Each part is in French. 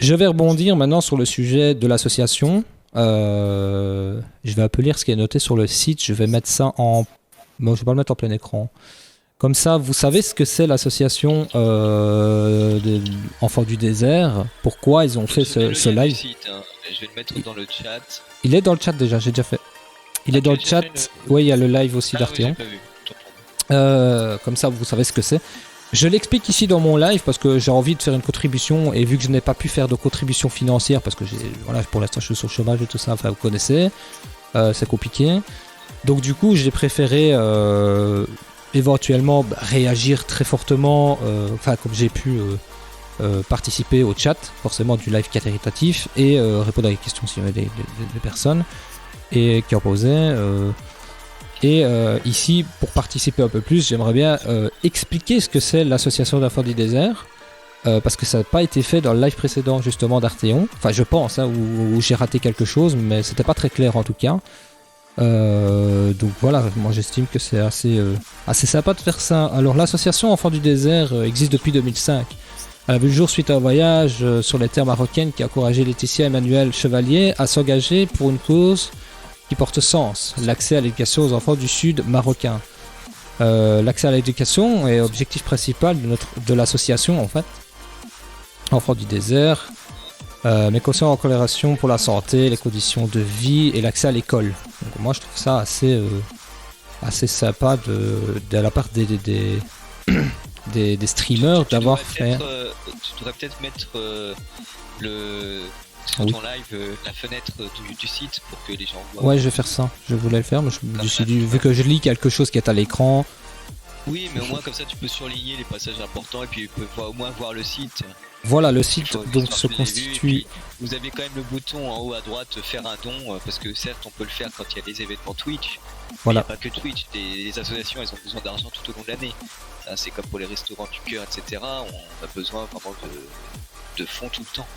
Je vais rebondir maintenant sur le sujet de l'association. Je vais un peu lire ce qui est noté sur le site. Je vais mettre ça en... Bon, je vais pas le mettre en plein écran. Comme ça, vous savez ce que c'est l'association des Enfants du désert. Pourquoi ils ont fait Je te mets le ce lien du live. site, hein. Je vais le mettre dans le chat. Il est dans le chat déjà, j'ai déjà fait. Il Ah, est dans tu le as déjà chat. fait Oui, il y a le live aussi Ah oui, j'ai d'Arteon. pas vu. Autant pour moi. Comme ça, vous savez ce que c'est. Je l'explique ici dans mon live parce que j'ai envie de faire une contribution et vu que je n'ai pas pu faire de contribution financière parce que voilà, pour l'instant je suis sur le chômage et tout ça, enfin vous connaissez, c'est compliqué. Donc du coup j'ai préféré éventuellement réagir très fortement, enfin comme j'ai pu participer au chat, forcément du live caritatif et répondre à des questions s'il y avait des personnes et qui en posaient. Ici, pour participer un peu plus, j'aimerais bien expliquer ce que c'est l'association d'enfants du désert, parce que ça n'a pas été fait dans le live précédent justement d'Arteon. Enfin, je pense, hein, où j'ai raté quelque chose, mais c'était pas très clair en tout cas. Donc voilà, moi j'estime que c'est assez sympa de faire ça. Alors l'association Enfants du désert existe depuis 2005. Elle a vu le jour suite à un voyage sur les terres marocaines qui a encouragé Laetitia Emmanuel Chevalier à s'engager pour une cause qui porte sens, l'accès à l'éducation aux enfants du sud marocain. L'accès à l'éducation est l'objectif principal de l'association en fait, Enfants du désert, mais conscient en corrélation pour la santé, les conditions de vie et l'accès à l'école. Donc moi je trouve ça assez sympa de la part des streamers d'avoir fait... Tu devrais peut-être mettre sur Oui. ton live la fenêtre du site pour que les gens voient. Ouais, je vais faire ça, je voulais le faire, mais je me Comme suis ça, dit, tu vu que je lis quelque chose qui est à l'écran... Oui, mais au moins comme ça tu peux surligner les passages importants et puis tu peux au moins voir le site. Voilà, le site donc Histoire se que tu l'aies vu, et constitue... puis, vous avez quand même le bouton en haut à droite faire un don, parce que certes on peut le faire quand il y a des événements Twitch. Voilà. Mais il n'y a pas que Twitch, les associations elles ont besoin d'argent tout au long de l'année. C'est comme pour les restaurants du cœur, etc. On a besoin vraiment de fonds tout le temps.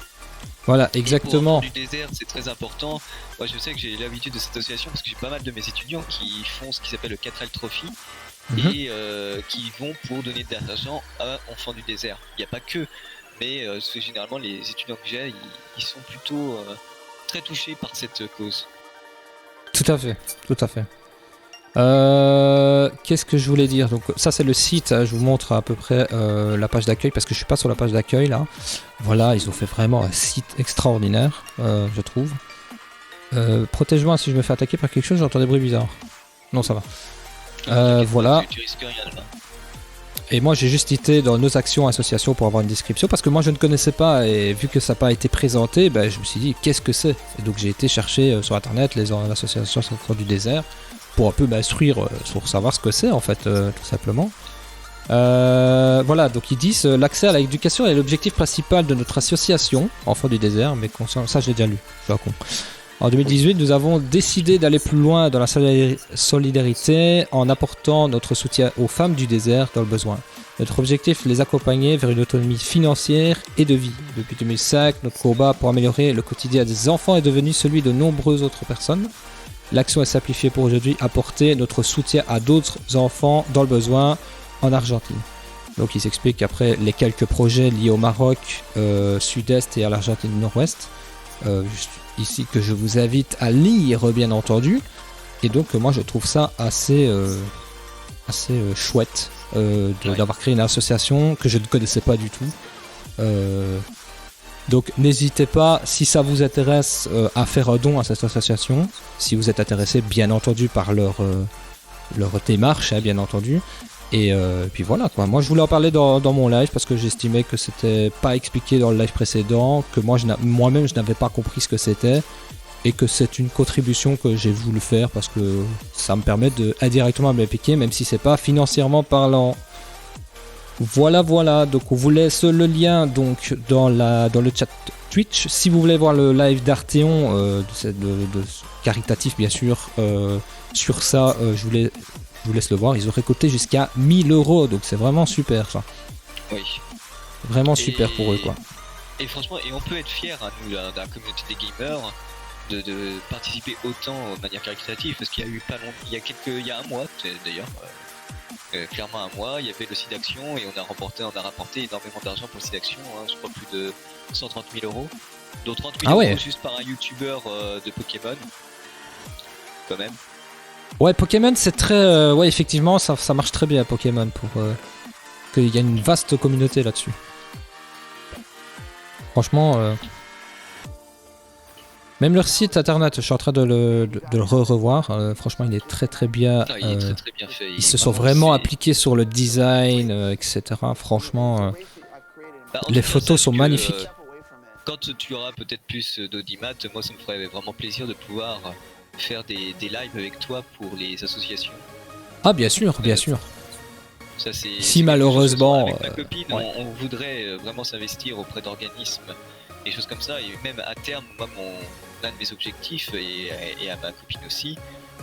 Voilà, Et exactement. pour Enfants du désert, c'est très important. Moi, je sais que j'ai l'habitude de cette association parce que j'ai pas mal de mes étudiants qui font ce qui s'appelle le 4L Trophy et qui vont pour donner de l'argent à Enfants du désert. Il n'y a pas que, mais généralement les étudiants que j'ai, ils sont plutôt très touchés par cette cause. Tout à fait, tout à fait. Qu'est-ce que je voulais dire? Donc ça c'est le site, hein, je vous montre à peu près la page d'accueil parce que je suis pas sur la page d'accueil là. Voilà, ils ont fait vraiment un site extraordinaire, je trouve. Protège-moi si je me fais attaquer par quelque chose, j'entends des bruits bizarres. Non, ça va. Voilà. Tu risques rien là. Et moi j'ai juste été dans nos actions associations pour avoir une description parce que moi je ne connaissais pas et vu que ça n'a pas été présenté, ben, je me suis dit qu'est-ce que c'est? Et donc j'ai été chercher sur internet l'association Enfants du désert pour un peu m'instruire sur savoir ce que c'est en fait, tout simplement. Voilà, donc ils disent l'accès à l'éducation est l'objectif principal de notre association Enfants du désert, mais ça je l'ai déjà lu, je suis un con. En 2018, nous avons décidé d'aller plus loin dans la solidarité en apportant notre soutien aux femmes du désert dans le besoin. Notre objectif est les accompagner vers une autonomie financière et de vie. Depuis 2005, notre combat pour améliorer le quotidien des enfants est devenu celui de nombreuses autres personnes. L'action est simplifiée pour aujourd'hui apporter notre soutien à d'autres enfants dans le besoin en Argentine. Donc il s'explique qu'après les quelques projets liés au Maroc, sud-est et à l'Argentine du nord-ouest, juste ici que je vous invite à lire bien entendu. Et donc moi je trouve ça assez chouette d'avoir créé une association que je ne connaissais pas du tout. Donc n'hésitez pas, si ça vous intéresse, à faire un don à cette association, si vous êtes intéressé bien entendu par leur démarche, hein, bien entendu. Et puis voilà quoi, moi je voulais en parler dans mon live parce que j'estimais que c'était pas expliqué dans le live précédent, que moi-même je n'avais pas compris ce que c'était et que c'est une contribution que j'ai voulu faire parce que ça me permet de indirectement m'impliquer même si c'est pas financièrement parlant. Voilà, donc on vous laisse le lien donc dans le chat Twitch. Si vous voulez voir le live d'Arteon, de caritatif bien sûr, sur ça, je vous laisse le voir. Ils ont récolté jusqu'à 1000 €, donc c'est vraiment super ça. Oui. Vraiment super pour eux quoi. Et franchement, on peut être fiers, hein, nous, de la communauté des gamers, de participer autant de manière caritative, parce qu'il y a eu pas longtemps, il y a un mois d'ailleurs, clairement un mois. Il y avait le site d'action et on a rapporté énormément d'argent pour le site d'action, hein, je crois plus de 130 000 euros, dont 30 000 euros juste par un youtubeur de Pokémon, quand même. Ouais, Pokémon c'est très... ouais, effectivement, ça marche très bien Pokémon pour... qu'il y a une vaste communauté là-dessus. Franchement... Même leur site internet, je suis en train de le revoir. Franchement, il est très très bien. Il est très très bien fait. Ils se sont vraiment appliqués sur le design, etc. Franchement, les photos sont magnifiques. Quand tu auras peut-être plus d'audimat, moi ça me ferait vraiment plaisir de pouvoir faire des lives avec toi pour les associations. Ah bien sûr, bien sûr. Ça, si malheureusement... Avec ma copine, on voudrait vraiment s'investir auprès d'organismes, des choses comme ça, et même à terme, moi, l'un de mes objectifs, et à ma copine aussi,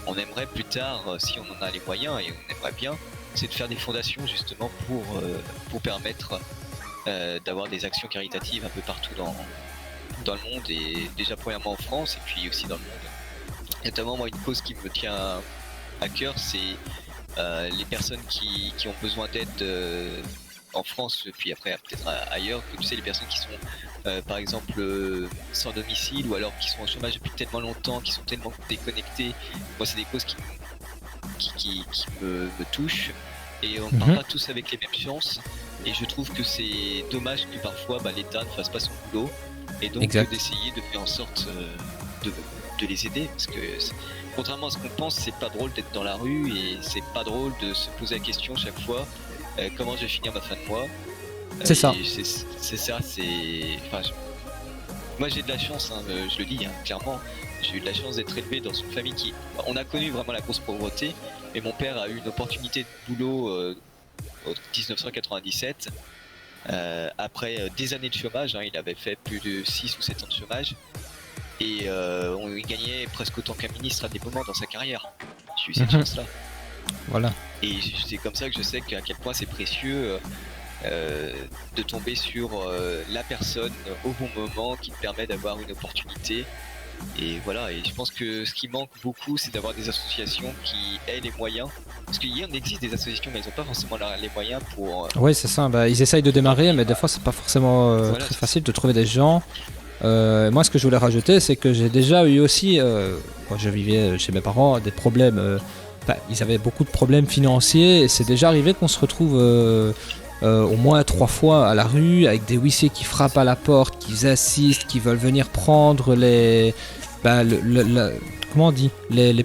on aimerait plus tard, si on en a les moyens, et on aimerait bien, c'est de faire des fondations justement pour permettre d'avoir des actions caritatives un peu partout dans le monde, et déjà premièrement en France, et puis aussi dans le monde. Notamment, moi, une cause qui me tient à cœur, c'est les personnes qui ont besoin d'aide en France, puis après peut-être ailleurs, que tu sais, les personnes qui sont par exemple sans domicile, ou alors qui sont en chômage depuis tellement longtemps, qui sont tellement déconnectés. Moi, c'est des causes qui me touchent, et on ne part pas tous avec les mêmes chances, et je trouve que c'est dommage que parfois l'État ne fasse pas son boulot, et donc d'essayer de faire en sorte de les aider, parce que contrairement à ce qu'on pense, c'est pas drôle d'être dans la rue, et c'est pas drôle de se poser la question chaque fois comment je vais finir ma fin de mois. C'est ça. C'est ça, c'est... Enfin, moi j'ai de la chance, hein, je le dis clairement, j'ai eu de la chance d'être élevé dans une famille qui... On a connu vraiment la grosse pauvreté, mais mon père a eu une opportunité de boulot en 1997, après des années de chômage, il avait fait plus de 6 ou 7 ans de chômage, et on gagnait presque autant qu'un ministre à des moments dans sa carrière. J'ai eu cette chance-là. Voilà. Et c'est comme ça que je sais à quel point c'est précieux de tomber sur la personne au bon moment qui te permet d'avoir une opportunité. Et voilà, et je pense que ce qui manque beaucoup, c'est d'avoir des associations qui aient les moyens. Parce qu'il existe des associations, mais elles n'ont pas forcément les moyens pour... Oui, c'est ça. Ils essayent de démarrer, mais des fois, c'est pas forcément très facile de trouver des gens. Moi, ce que je voulais rajouter, c'est que j'ai déjà eu aussi, quand je vivais chez mes parents, des problèmes... ils avaient beaucoup de problèmes financiers, et c'est déjà arrivé qu'on se retrouve au moins 3 fois à la rue, avec des huissiers qui frappent à la porte, qui assistent, qui veulent venir prendre les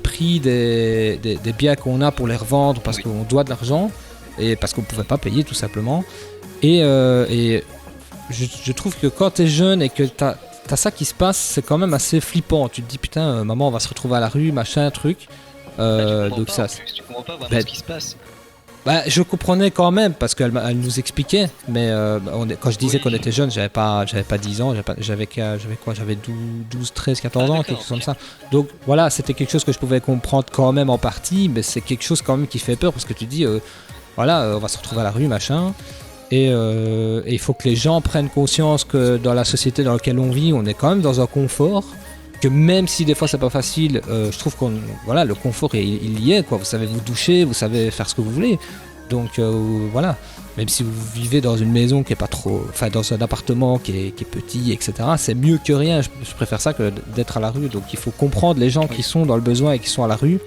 prix des biens qu'on a pour les revendre, parce qu'on doit de l'argent, et parce qu'on ne pouvait pas payer tout simplement. Et je trouve que quand tu es jeune et que t'as ça qui se passe, c'est quand même assez flippant. Tu te dis putain, maman, on va se retrouver à la rue, machin, truc. Donc ça, tu comprends pas vraiment ce qui se passe. Je comprenais quand même, parce qu'elle nous expliquait, mais quand je disais qu'on était jeunes, j'avais pas 10 ans, j'avais 12, 13, 14 ans, quelque chose comme ça. Donc voilà, c'était quelque chose que je pouvais comprendre quand même en partie, mais c'est quelque chose quand même qui fait peur, parce que tu dis, on va se retrouver à la rue, machin. Et il faut que les gens prennent conscience que dans la société dans laquelle on vit, on est quand même dans un confort, que même si des fois c'est pas facile, je trouve le confort il y est, quoi. Vous savez vous doucher, vous savez faire ce que vous voulez, donc voilà. Même si vous vivez dans une maison qui est pas trop, enfin dans un appartement qui est petit, etc., c'est mieux que rien. Je préfère ça que d'être à la rue. Donc il faut comprendre les gens qui sont dans le besoin et qui sont à la rue,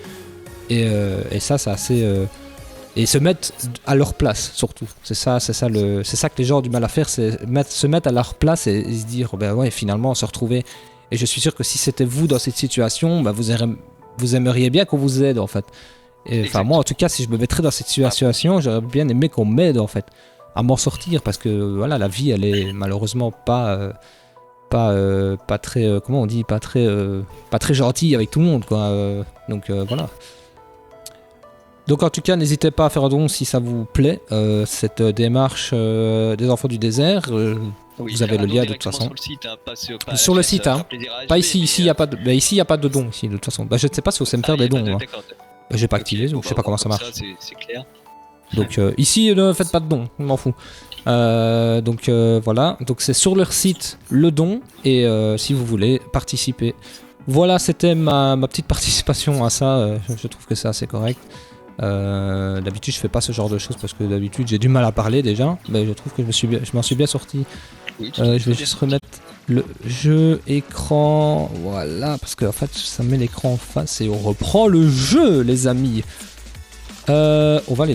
et ça c'est assez et se mettre à leur place, surtout. C'est ça que les gens ont du mal à faire, c'est se mettre à leur place et se dire finalement se retrouver. Et je suis sûr que si c'était vous dans cette situation, vous aimeriez bien qu'on vous aide, en fait. Enfin moi en tout cas, si je me mettrais dans cette situation, j'aurais bien aimé qu'on m'aide, en fait, à m'en sortir, parce que voilà, la vie elle est malheureusement pas très comment on dit, pas très gentille avec tout le monde, quoi. Donc voilà. Donc en tout cas, n'hésitez pas à faire un don si ça vous plaît, cette démarche des enfants du désert. Vous avez le lien de toute façon. Sur le site, sur le site, pas ici. Ici, il n'y a pas de. Ici, il n'y a pas de don. Ici, de toute façon. Je ne sais pas si vous savez me faire des dons. J'ai pas activé, donc je sais pas comment ça marche. C'est clair. Donc ici, ne faites pas de dons. Je m'en fous. Donc voilà. Donc c'est sur leur site le don, et si vous voulez participer. Voilà, c'était ma petite participation à ça. Je trouve que c'est assez correct. D'habitude je fais pas ce genre de choses parce que d'habitude j'ai du mal à parler déjà, mais je trouve que je m'en suis bien sorti. Oui, Je vais juste remettre le jeu écran, voilà, parce que en fait ça met l'écran en face et on reprend le jeu les amis. On va aller